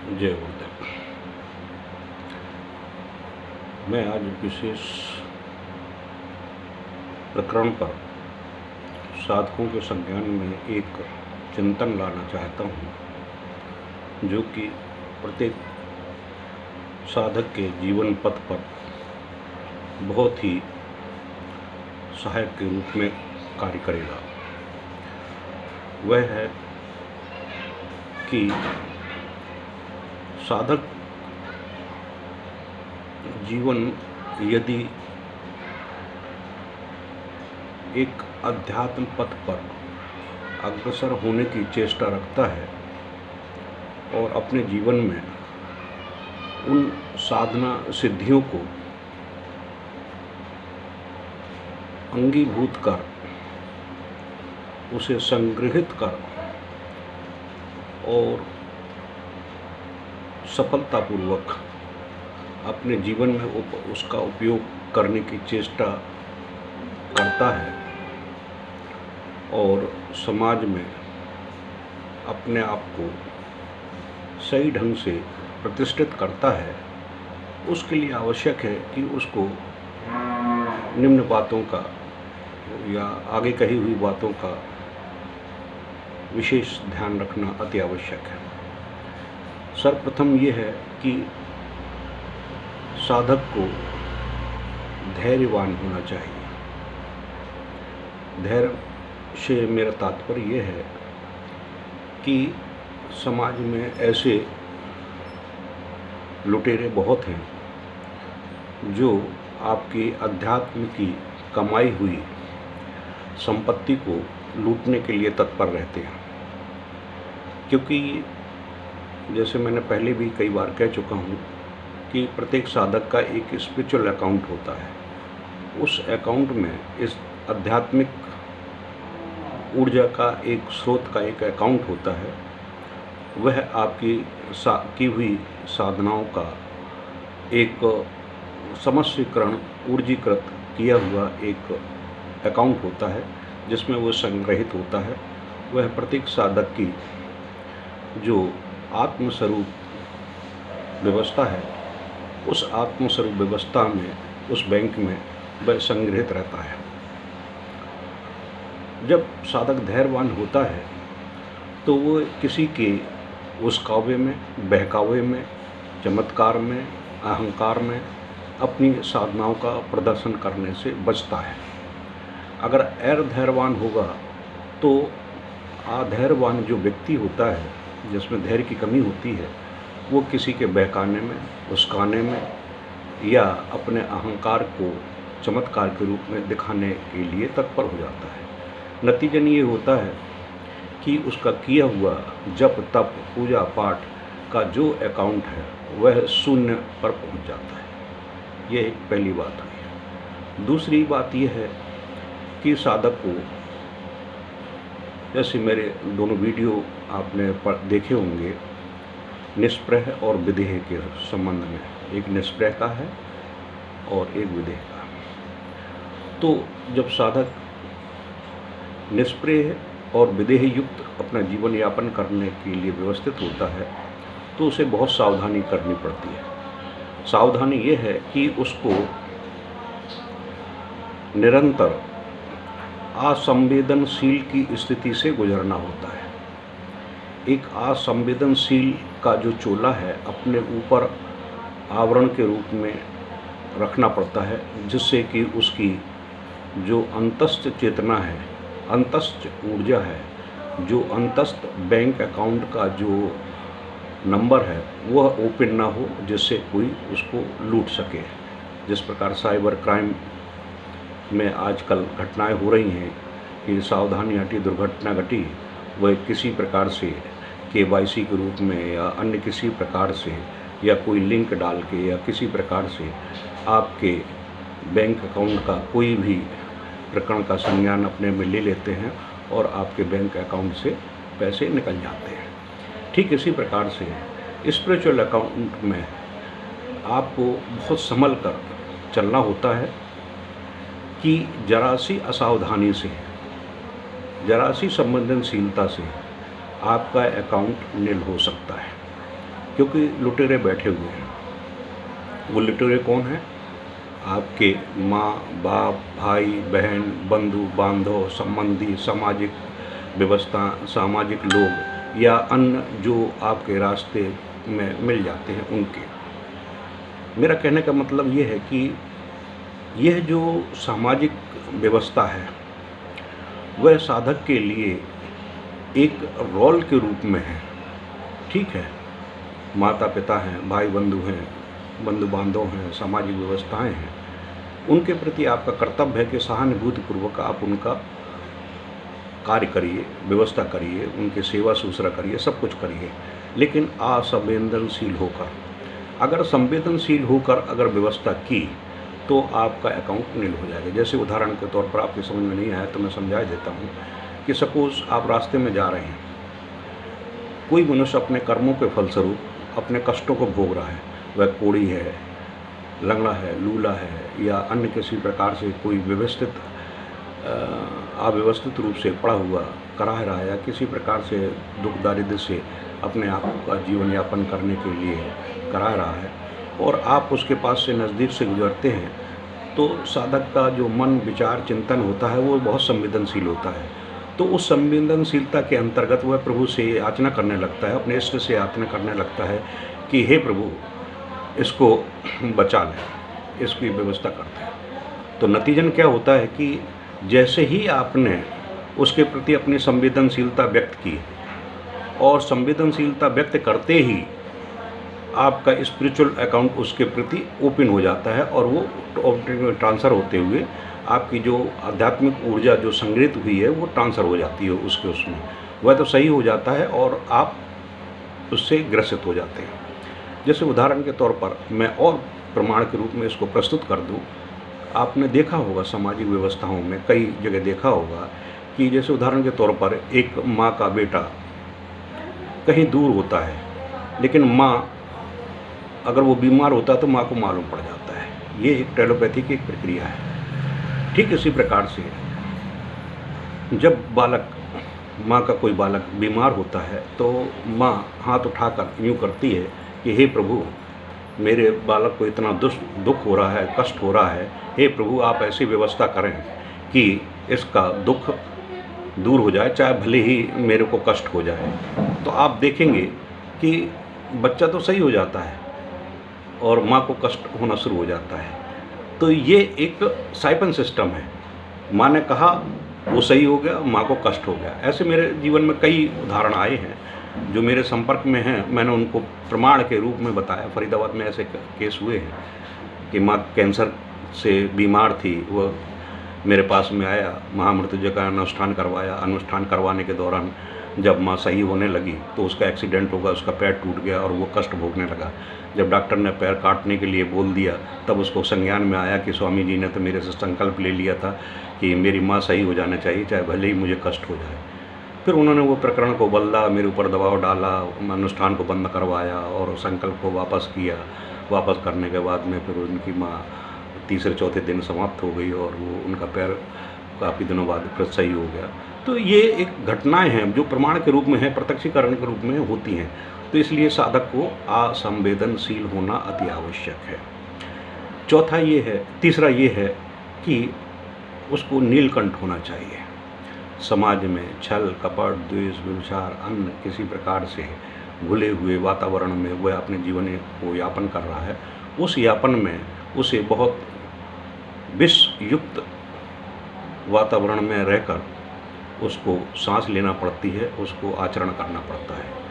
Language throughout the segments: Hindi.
जय गुरुदेव। मैं आज विशेष प्रकरण पर साधकों के संज्ञान में एक चिंतन लाना चाहता हूँ, जो कि प्रत्येक साधक के जीवन पथ पर बहुत ही सहायक के रूप में कार्य करेगा। वह है कि साधक जीवन यदि एक अध्यात्म पथ पर अग्रसर होने की चेष्टा रखता है और अपने जीवन में उन साधना सिद्धियों को अंगीभूत कर उसे संग्रहित कर और सफलतापूर्वक अपने जीवन में उसका उपयोग करने की चेष्टा करता है और समाज में अपने आप को सही ढंग से प्रतिष्ठित करता है, उसके लिए आवश्यक है कि उसको निम्न बातों का या आगे कही हुई बातों का विशेष ध्यान रखना अति आवश्यक है। सर्वप्रथम ये है कि साधक को धैर्यवान होना चाहिए। धैर्य से मेरा तात्पर्य यह है कि समाज में ऐसे लुटेरे बहुत हैं जो आपकी अध्यात्म की कमाई हुई संपत्ति को लूटने के लिए तत्पर रहते हैं। क्योंकि जैसे मैंने पहले भी कई बार कह चुका हूँ कि प्रत्येक साधक का एक स्पिरिचुअल अकाउंट होता है। उस अकाउंट में इस आध्यात्मिक ऊर्जा का एक स्रोत का एक अकाउंट होता है। वह आपकी की हुई साधनाओं का एक समष्टीकरण ऊर्जीकृत किया हुआ एक अकाउंट होता है, जिसमें वो संग्रहित होता है। वह प्रत्येक साधक की जो आत्मस्वरूप व्यवस्था है, उस आत्मस्वरूप व्यवस्था में, उस बैंक में वह संग्रहित रहता है। जब साधक धैर्यवान होता है तो वो किसी के उस्कावे में, बहकावे में, चमत्कार में, अहंकार में अपनी साधनाओं का प्रदर्शन करने से बचता है। अगर धैर्यवान होगा तो अधैर्यवान जो व्यक्ति होता है, जिसमें धैर्य की कमी होती है, वो किसी के बहकाने में, उस्काने में या अपने अहंकार को चमत्कार के रूप में दिखाने के लिए तत्पर हो जाता है। नतीजन ये होता है कि उसका किया हुआ जप तप पूजा पाठ का जो अकाउंट है वह शून्य पर पहुंच जाता है। ये एक पहली बात हुई। दूसरी बात यह है कि साधक को, जैसे मेरे दोनों वीडियो आपने देखे होंगे निष्प्रह और विदेह के संबंध में, एक निष्प्रह का है और एक विदेह का। तो जब साधक निष्प्रह और विदेह युक्त अपना जीवन यापन करने के लिए व्यवस्थित होता है तो उसे बहुत सावधानी करनी पड़ती है। सावधानी ये है कि उसको निरंतर असंवेदनशील की स्थिति से गुजरना होता है। एक असंवेदनशील का जो चोला है अपने ऊपर आवरण के रूप में रखना पड़ता है, जिससे कि उसकी जो अंतस्थ चेतना है, अंतस्थ ऊर्जा है, जो अंतस्थ बैंक अकाउंट का जो नंबर है वह ओपन ना हो, जिससे कोई उसको लूट सके। जिस प्रकार साइबर क्राइम में आजकल घटनाएं हो रही हैं कि सावधानी हटी दुर्घटना घटी, वह किसी प्रकार से KYC के रूप में या अन्य किसी प्रकार से या कोई लिंक डाल के या किसी प्रकार से आपके बैंक अकाउंट का कोई भी प्रकरण का संज्ञान अपने में ले लेते हैं और आपके बैंक अकाउंट से पैसे निकल जाते हैं। ठीक इसी प्रकार से स्पिरिचुअल अकाउंट में आपको बहुत संभल कर चलना होता है कि जरा सी असावधानी से, जरा सी संवेदनशीलता से आपका अकाउंट नील हो सकता है। क्योंकि लुटेरे बैठे हुए हैं। वो लुटेरे कौन हैं? आपके माँ बाप, भाई बहन, बंधु बांधव, संबंधी, सामाजिक व्यवस्था, सामाजिक लोग या अन्य जो आपके रास्ते में मिल जाते हैं उनके। मेरा कहने का मतलब ये है कि यह जो सामाजिक व्यवस्था है वह साधक के लिए एक रोल के रूप में है। ठीक है, माता पिता हैं, भाई बंधु हैं, बंधु बांधव हैं, सामाजिक व्यवस्थाएं हैं, उनके प्रति आपका कर्तव्य है कि सहानुभूतिपूर्वक आप उनका कार्य करिए, व्यवस्था करिए, उनकी सेवा सुसरा करिए, सब कुछ करिए, लेकिन असंवेदनशील होकर। अगर संवेदनशील होकर अगर व्यवस्था की तो आपका अकाउंट नील हो जाएगा। जैसे उदाहरण के तौर पर, आपकी समझ में नहीं आया तो मैं समझा देता हूँ कि सपोज़ आप रास्ते में जा रहे हैं, कोई मनुष्य अपने कर्मों के फलस्वरूप अपने कष्टों को भोग रहा है, वह कोढ़ी है, लंगड़ा है, लूला है या अन्य किसी प्रकार से कोई व्यवस्थित अव्यवस्थित रूप से पड़ा हुआ कराह रहा है या किसी प्रकार से दुख दारिद्र्य से अपने आप का जीवन यापन करने के लिए करा रहा है और आप उसके पास से नज़दीक से गुजरते हैं, तो साधक का जो मन विचार चिंतन होता है वो बहुत संवेदनशील होता है। तो उस संवेदनशीलता के अंतर्गत वह प्रभु से याचना करने लगता है, अपने इष्ट से याचना करने लगता है कि हे प्रभु इसको बचा लें, इसकी व्यवस्था करते हैं। तो नतीजन क्या होता है कि जैसे ही आपने उसके प्रति अपनी संवेदनशीलता व्यक्त की और संवेदनशीलता व्यक्त करते ही आपका स्पिरिचुअल अकाउंट उसके प्रति ओपन हो जाता है और वो ट्रांसफ़र होते हुए आपकी जो आध्यात्मिक ऊर्जा जो संग्रहित हुई है वो ट्रांसफ़र हो जाती है उसमें, वह तो सही हो जाता है और आप उससे ग्रसित हो जाते हैं। जैसे उदाहरण के तौर पर मैं और प्रमाण के रूप में इसको प्रस्तुत कर दूं, आपने देखा होगा सामाजिक व्यवस्थाओं में कई जगह देखा होगा कि जैसे उदाहरण के तौर पर एक माँ का बेटा कहीं दूर होता है, लेकिन माँ अगर वो बीमार होता है तो माँ को मालूम पड़ जाता है। ये एक टेलीपैथी की एक प्रक्रिया है। ठीक इसी प्रकार से जब माँ का कोई बालक बीमार होता है तो माँ हाथ उठाकर यूँ करती है कि हे प्रभु मेरे बालक को इतना दुख हो रहा है, कष्ट हो रहा है, हे प्रभु आप ऐसी व्यवस्था करें कि इसका दुख दूर हो जाए, चाहे भले ही मेरे को कष्ट हो जाए। तो आप देखेंगे कि बच्चा तो सही हो जाता है और माँ को कष्ट होना शुरू हो जाता है। तो ये एक साइपन सिस्टम है। माँ ने कहा वो सही हो गया, माँ को कष्ट हो गया। ऐसे मेरे जीवन में कई उदाहरण आए हैं जो मेरे संपर्क में हैं, मैंने उनको प्रमाण के रूप में बताया। फरीदाबाद में ऐसे केस हुए हैं कि माँ कैंसर से बीमार थी, वह मेरे पास में आया, महामृत्युंजय का अनुष्ठान करवाया। अनुष्ठान करवाने के दौरान जब माँ सही होने लगी तो उसका एक्सीडेंट होगा, उसका पैर टूट गया और वो कष्ट भोगने लगा। जब डॉक्टर ने पैर काटने के लिए बोल दिया तब उसको संज्ञान में आया कि स्वामी जी ने तो मेरे से संकल्प ले लिया था कि मेरी माँ सही हो जाना चाहिए, चाहे भले ही मुझे कष्ट हो जाए। फिर उन्होंने वो प्रकरण को बदला, मेरे ऊपर दबाव डाला, अनुष्ठान को बंद करवाया और संकल्प को वापस किया। वापस करने के बाद में फिर उनकी माँ तीसरे चौथे दिन समाप्त हो गई और वो उनका पैर काफ़ी दिनों बाद फिर सही हो गया। तो ये एक घटनाएं हैं जो प्रमाण के रूप में हैं, प्रत्यक्षीकरण के रूप में होती हैं। तो इसलिए साधक को असंवेदनशील होना अति आवश्यक है। तीसरा ये है कि उसको नीलकंठ होना चाहिए। समाज में छल कपट द्वेष व्यभिचार अन्य किसी प्रकार से घुले हुए वातावरण में वह अपने जीवन को यापन कर रहा है, उस यापन में उसे बहुत विष युक्त वातावरण में रहकर उसको सांस लेना पड़ती है, उसको आचरण करना पड़ता है।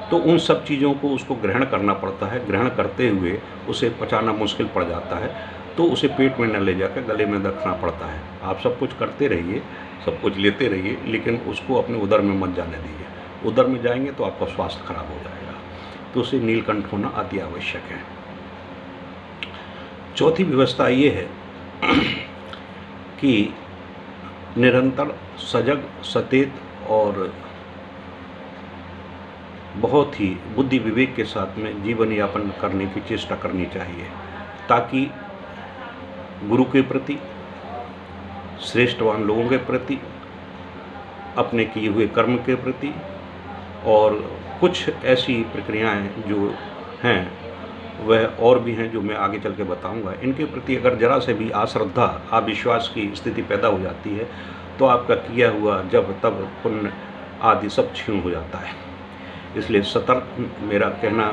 तो उन सब चीज़ों को उसको ग्रहण करना पड़ता है। ग्रहण करते हुए उसे पचाना मुश्किल पड़ जाता है, तो उसे पेट में न ले जाकर गले में रखना पड़ता है। आप सब कुछ करते रहिए, सब कुछ लेते रहिए, लेकिन उसको अपने उदर में मत जाने दीजिए। उदर में जाएंगे तो आपका स्वास्थ्य खराब हो जाएगा। तो उसे नीलकंठ होना अति आवश्यक है। चौथी व्यवस्था ये है कि निरंतर सजग सचेत और बहुत ही बुद्धि विवेक के साथ में जीवन यापन करने की चेष्टा करनी चाहिए, ताकि गुरु के प्रति, श्रेष्ठवान लोगों के प्रति, अपने किए हुए कर्म के प्रति और कुछ ऐसी प्रक्रियाएं जो हैं वह और भी हैं जो मैं आगे चल के बताऊँगा। इनके प्रति अगर जरा से भी अश्रद्धा, अविश्वास की स्थिति पैदा हो जाती है तो आपका किया हुआ जब तब पुण्य आदि सब क्षीण हो जाता है। इसलिए सतर्क मेरा कहना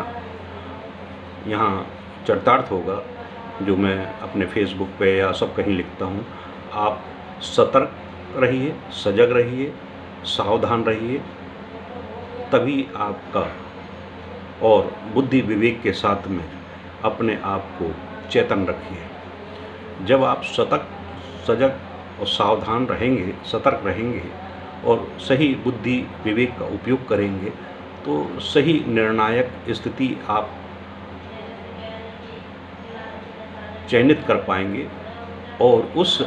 यहाँ चरितार्थ होगा, जो मैं अपने फेसबुक पे या सब कहीं लिखता हूँ। आप सतर्क रहिए, सजग रहिए, सावधान रहिए, तभी आपका और बुद्धि विवेक के साथ में अपने आप को चेतन रखिए। जब आप सतर्क, सजग और सावधान रहेंगे, सतर्क रहेंगे और सही बुद्धि विवेक का उपयोग करेंगे तो सही निर्णायक स्थिति आप चयनित कर पाएंगे और उस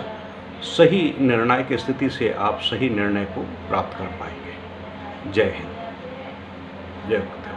सही निर्णायक स्थिति से आप सही निर्णय को प्राप्त कर पाएंगे। जय हिंद, जय गुरुदेव।